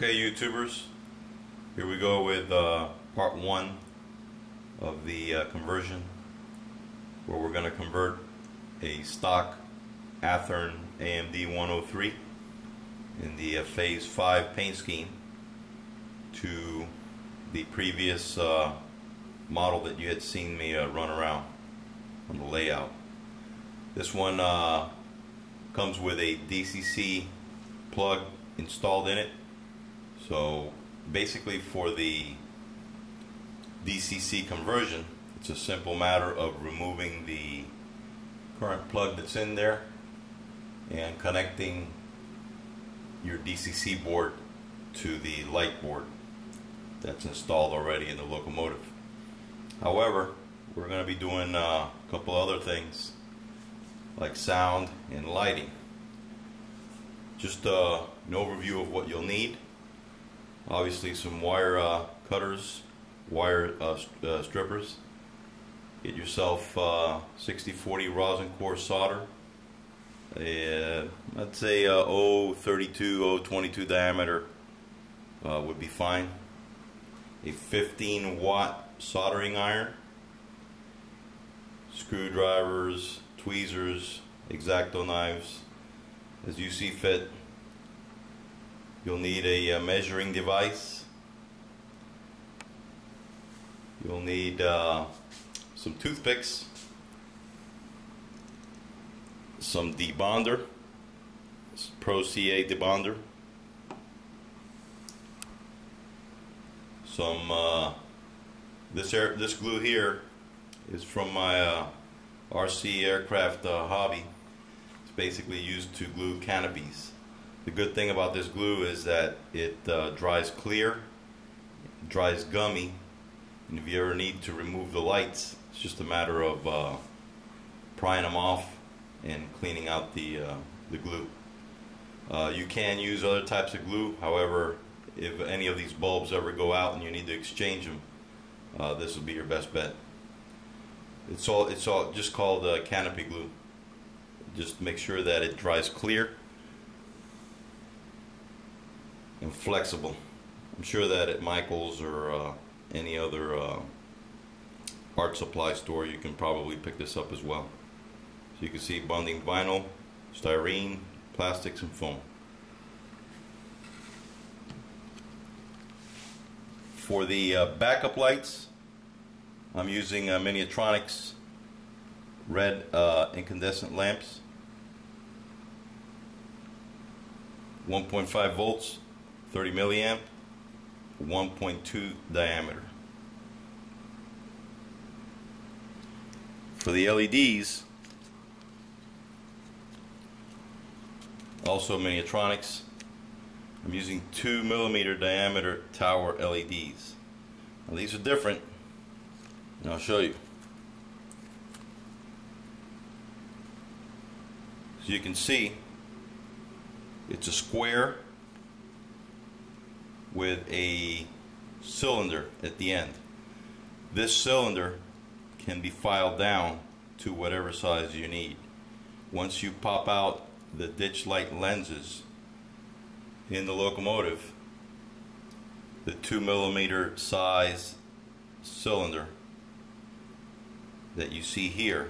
Okay, YouTubers, here we go with part one of the conversion, where we're going to convert a stock Athearn AMD-103 in the phase 5 paint scheme to the previous model that you had seen me run around on the layout. This one comes with a DCC plug installed in it. So basically, for the DCC conversion, it's a simple matter of removing the current plug that's in there and connecting your DCC board to the light board that's installed already in the locomotive. However, we're going to be doing a couple other things like sound and lighting. Just an overview of what you'll need. Obviously some wire cutters, wire strippers. Get yourself 60-40 rosin core solder. I'd say 0.32, 0.22 diameter would be fine. A 15-watt soldering iron. Screwdrivers, tweezers, X-Acto knives, as you see fit. You'll need a measuring device. You'll need some toothpicks, some debonder, Pro CA debonder, some this glue here is from my RC aircraft hobby. It's basically used to glue canopies. The good thing about this glue is that it dries clear, dries gummy, and if you ever need to remove the lights, it's just a matter of prying them off and cleaning out the glue. You can use other types of glue. However, if any of these bulbs ever go out and you need to exchange them, this will be your best bet. It's all just called canopy glue. Just make sure that it dries clear and flexible. I'm sure that at Michael's or any other art supply store you can probably pick this up as well. So you can see bonding vinyl, styrene, plastics, and foam. For the backup lights, I'm using Miniatronics red incandescent lamps, 1.5 volts, 30 milliamp, 1.2 diameter. For the LEDs, also Miniatronics, I'm using 2mm diameter tower LEDs. Now these are different, and I'll show you. So you can see it's a square with a cylinder at the end. This cylinder can be filed down to whatever size you need. Once you pop out the ditch light lenses in the locomotive, the 2mm size cylinder that you see here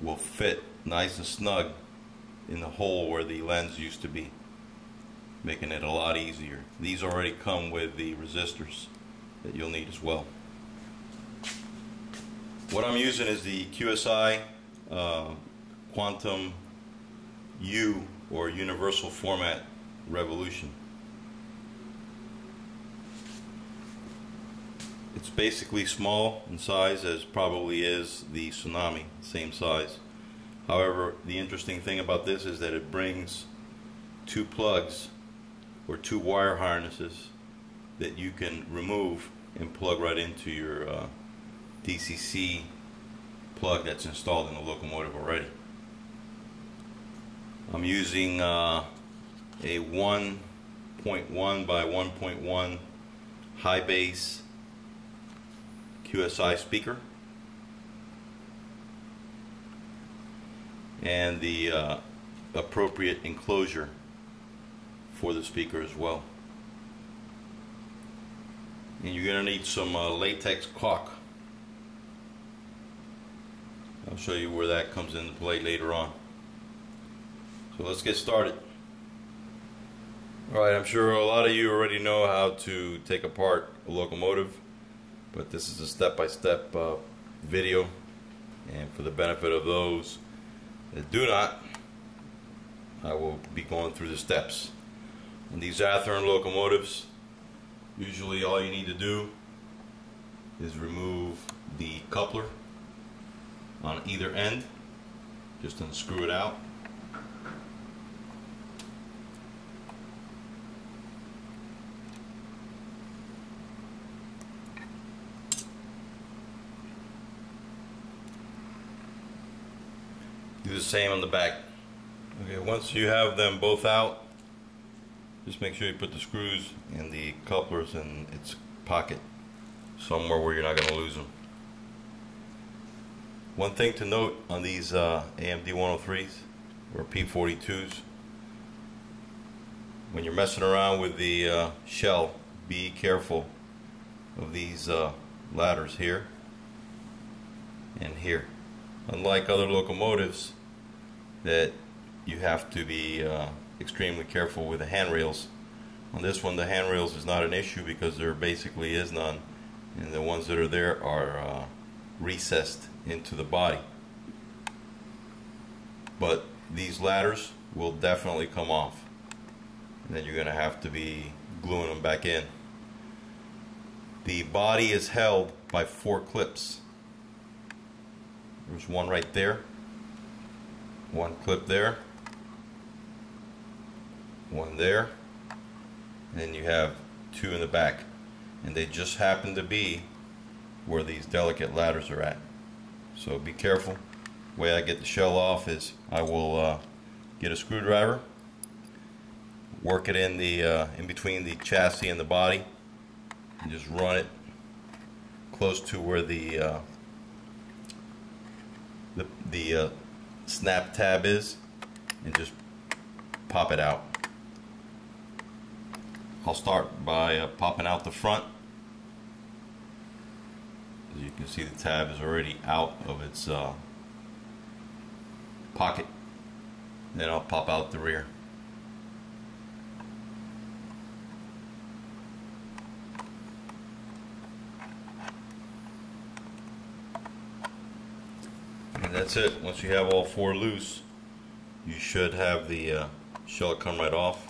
will fit nice and snug in the hole where the lens used to be, making it a lot easier. These already come with the resistors that you'll need as well. What I'm using is the QSI Quantum U, or Universal Format Revolution. It's basically small in size, as probably is the Tsunami, same size. However, the interesting thing about this is that it brings two plugs or two wire harnesses that you can remove and plug right into your DCC plug that's installed in the locomotive already. I'm using a 1.1 by 1.1 high bass QSI speaker, and the appropriate enclosure for the speaker as well. And you're going to need some latex caulk. I'll show you where that comes into play later on. So let's get started. Alright, I'm sure a lot of you already know how to take apart a locomotive, but this is a step-by-step video, and for the benefit of those that do not, I will be going through the steps. On these Athearn locomotives, usually all you need to do is remove the coupler on either end, just unscrew it out. Do the same on the back. Okay, once you have them both out, just make sure you put the screws and the couplers in its pocket, somewhere where you're not going to lose them. One thing to note on these AMD-103s or P42s, when you're messing around with the shell, be careful of these ladders here and here. Unlike other locomotives that you have to be extremely careful with the handrails, on this one the handrails is not an issue because there basically is none, and the ones that are there are recessed into the body. But these ladders will definitely come off, and then you're going to have to be gluing them back in. The body is held by 4 clips. There's one right there, one clip there, one there, and then you have 2 in the back, and they just happen to be where these delicate ladders are at. So be careful. The way I get the shell off is I will get a screwdriver, work it in the in between the chassis and the body, and just run it close to where the snap tab is, and just pop it out. I'll start by popping out the front. As you can see, the tab is already out of its pocket. Then I'll pop out the rear. And that's it. Once you have all 4 loose, you should have the shell come right off.